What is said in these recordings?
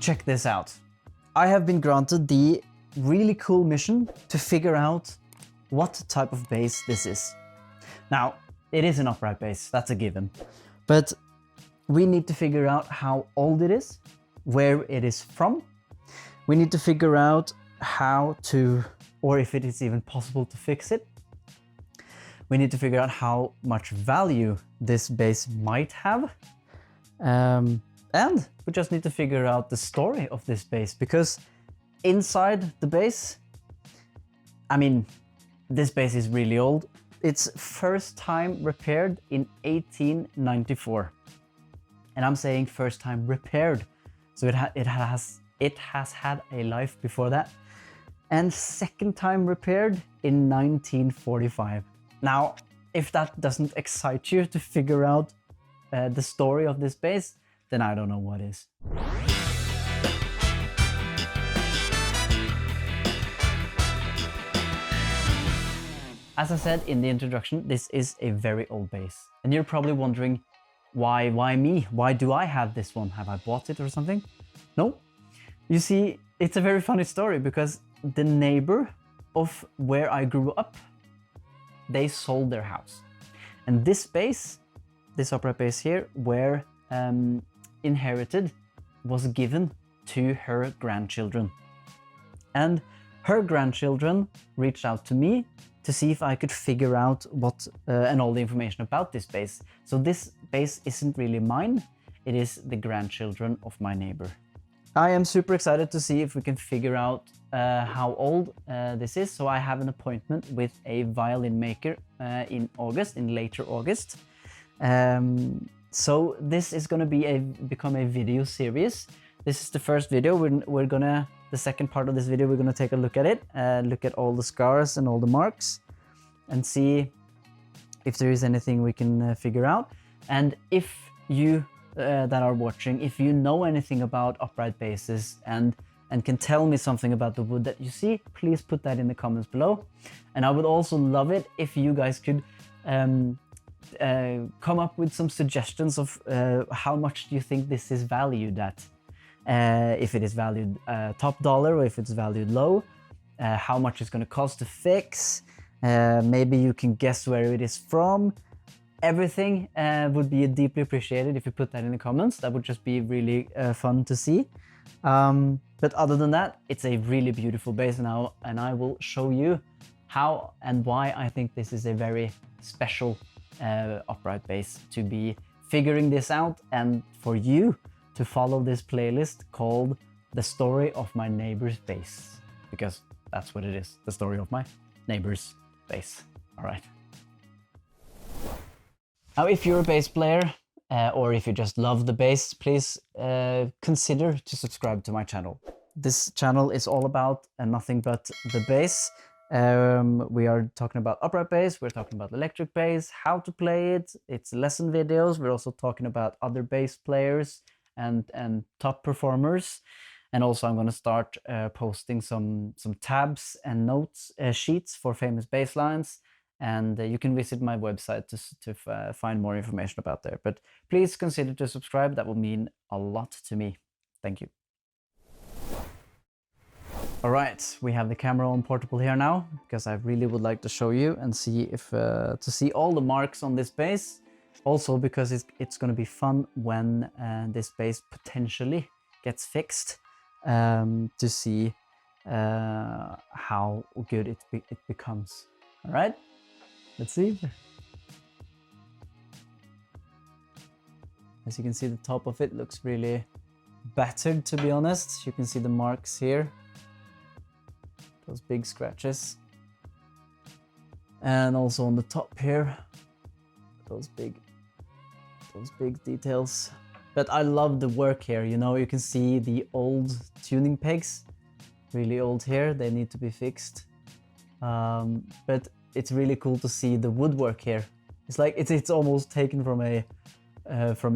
check this out. I have been granted the really cool mission to figure out what type of bass this is. Now, it is an upright bass, that's a given. But we need to figure out how old it is, where it is from. We need to figure out how to, or if it is even possible to fix it. We need to figure out how much value this bass might have. And we just need to figure out the story of this bass, because inside the bass, I mean, this bass is really old. It's first time repaired in 1894. And I'm saying first time repaired. So it has had a life before that. And second time repaired in 1945. Now, if that doesn't excite you to figure out the story of this bass, then I don't know what is. As I said in the introduction, this is a very old bass. And you're probably wondering, why me? Why do I have this one? Have I bought it or something? No. You see, it's a very funny story, because the neighbor of where I grew up, they sold their house. And this bass, this upright bass here, were inherited, was given to her grandchildren. And her grandchildren reached out to me to see if I could figure out what and all the information about this bass. So this bass isn't really mine, it is the grandchildren of my neighbor. I am super excited to see if we can figure out how old this is. So I have an appointment with a violin maker in August, in later August. So this is going to become a video series. This is the first video. The second part of this video, we're gonna take a look at it, look at all the scars and all the marks, and see if there is anything we can figure out. And if you that are watching, if you know anything about upright basses and can tell me something about the wood that you see, please put that in the comments below. And I would also love it if you guys could come up with some suggestions of how much do you think this is valued at. If it is valued top dollar, or if it's valued low, how much it's going to cost to fix. Maybe you can guess where it is from. Everything would be deeply appreciated if you put that in the comments. That would just be really fun to see. But other than that, it's a really beautiful bass now, and I will show you how and why I think this is a very special upright bass to be figuring this out, and for you to follow this playlist called The Story of My Neighbor's Bass, because that's what it is, the story of my neighbor's bass. All right. Now, if you're a bass player, or if you just love the bass, please consider to subscribe to my channel. This channel is all about nothing but the bass. We are talking about upright bass, we're talking about electric bass, how to play it, it's lesson videos. We're also talking about other bass players and top performers. And also I'm going to start posting some tabs and notes sheets for famous bass lines. And you can visit my website to find more information about there. But please consider to subscribe. That will mean a lot to me. Thank you. All right, we have the camera on portable here now, because I really would like to show you and see if to see all the marks on this bass. Also because it's going to be fun when this bass potentially gets fixed, to see how good it becomes. All right, let's see. As you can see, the top of it looks really battered, to be honest. You can see the marks here, those big scratches, and also on the top here, those big details. But I love the work here. You know, you can see the old tuning pegs, really old here. They need to be fixed. But it's really cool to see the woodwork here. It's like it's almost taken from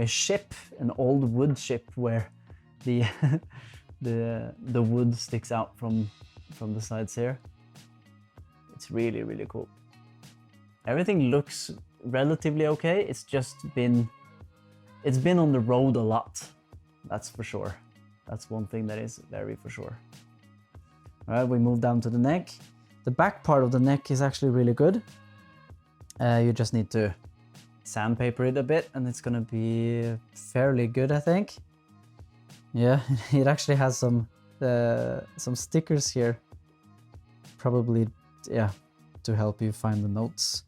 a ship, an old wood ship, where the the wood sticks out from the sides here. It's really, really cool. Everything looks relatively okay. It's just been on the road a lot, that's for sure. That's one thing that is very for sure. All right, we move down to the neck. The back part of the neck is actually really good. You just need to sandpaper it a bit and it's gonna be fairly good, I think. Yeah, it actually has some stickers here. Probably, yeah, to help you find the notes.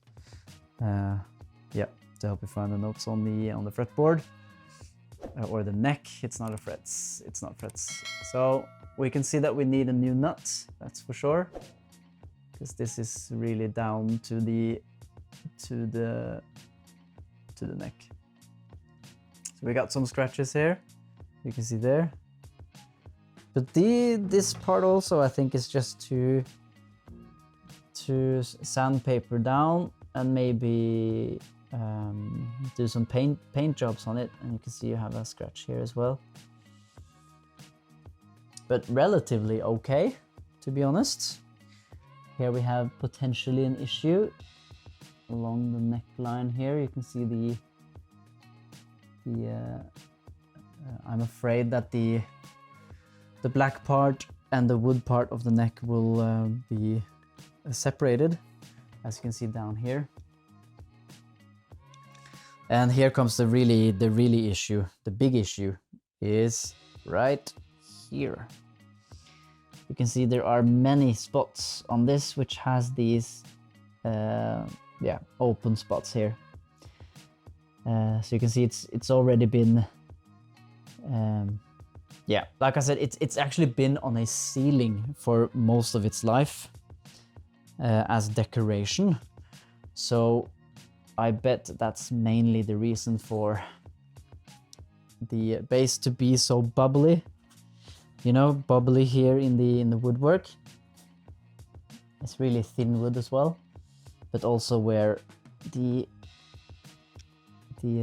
Yeah, to help you find the notes on the fretboard. Or the neck. It's not frets. It's not frets. So we can see that we need a new nut. That's for sure, because this is really down to the neck. So we got some scratches here. You can see there. But this part also I think is just to sandpaper down and maybe do some paint jobs on it, and you can see you have a scratch here as well. But relatively okay, to be honest. Here we have potentially an issue along the neckline here. You can see I'm afraid that the black part and the wood part of the neck will be separated, as you can see down here. And here comes the really issue. The big issue is right here. You can see there are many spots on this which has these open spots here. So you can see it's already been like I said, it's actually been on a ceiling for most of its life as decoration. So I bet that's mainly the reason for the base to be so bubbly. You know, bubbly here in the woodwork. It's really thin wood as well, but also where the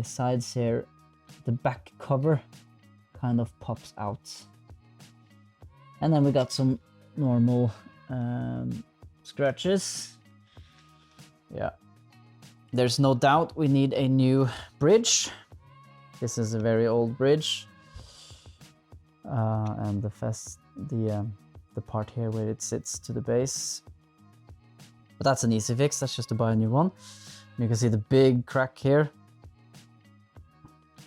sides here, the back cover kind of pops out. And then we got some normal scratches. Yeah. There's no doubt we need a new bridge. This is a very old bridge. And the part here where it sits to the base. But that's an easy fix, that's just to buy a new one. And you can see the big crack here,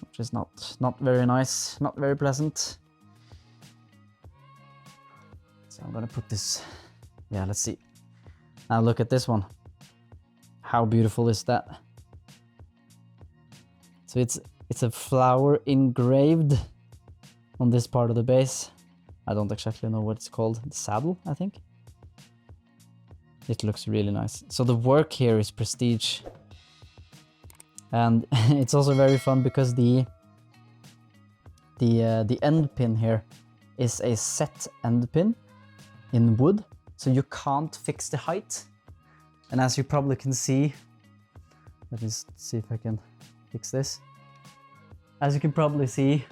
which is not very nice, not very pleasant. So I'm gonna put this, yeah, let's see. Now look at this one. How beautiful is that? So it's a flower engraved on this part of the base. I don't exactly know what it's called. The saddle, I think. It looks really nice. So the work here is prestige. And it's also very fun because the end pin here is a set end pin in wood. So you can't fix the height. And as you probably can see, let me see if I can fix this. As you can probably see,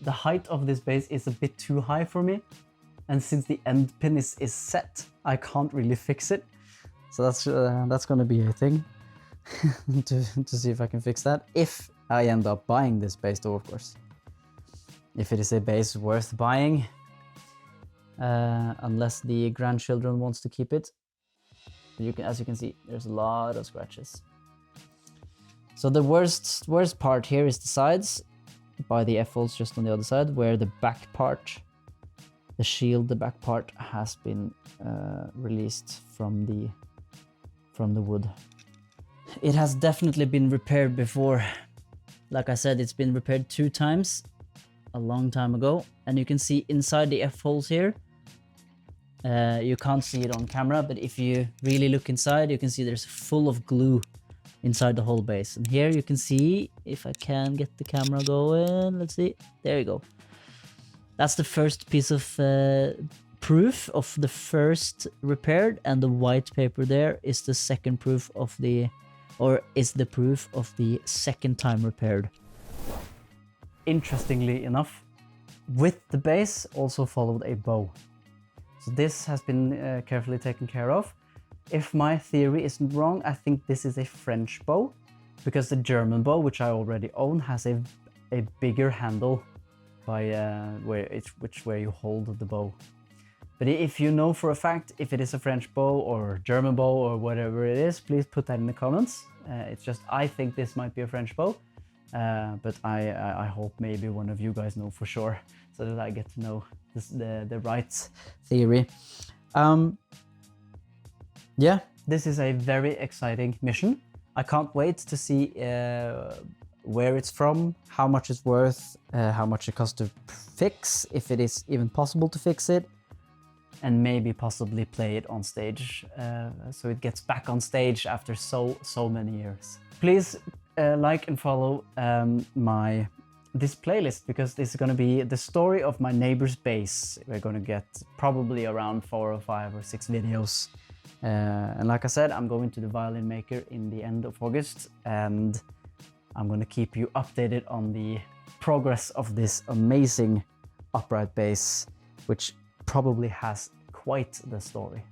the height of this base is a bit too high for me. And since the end pin is set, I can't really fix it. So that's gonna be a thing to see if I can fix that. If I end up buying this base though, of course. If it is a base worth buying, unless the grandchildren wants to keep it. As you can see, there's a lot of scratches. So the worst part here is the sides, by the F-holes just on the other side, where the back part, the shield, the back part has been released from the wood. It has definitely been repaired before. Like I said, it's been repaired 2 times a long time ago, and you can see inside the F-holes here. You can't see it on camera, but if you really look inside, you can see there's full of glue inside the whole base. And here you can see, if I can get the camera going, let's see, there you go. That's the first piece of proof of the first repaired, and the white paper there is the second proof of the, or is the proof of the second time repaired. Interestingly enough, with the base also followed a bow. So this has been carefully taken care of. If my theory isn't wrong, I think this is a French bow, because the German bow, which I already own, has a bigger handle which way you hold the bow. But if you know for a fact if it is a French bow or German bow or whatever it is, please put that in the comments. It's just I think this might be a French bow, but I hope maybe one of you guys know for sure, so that I get to know the right theory. Yeah, this is a very exciting mission. I can't wait to see where it's from, how much it's worth, how much it costs to fix, if it is even possible to fix it, and maybe possibly play it on stage, so it gets back on stage after so many years. Please like and follow this playlist, because this is going to be the story of my Neighbours bass. We're going to get probably around 4 or 5 or 6 videos. And like I said, I'm going to the Violin Maker in the end of August, and I'm going to keep you updated on the progress of this amazing upright bass, which probably has quite the story.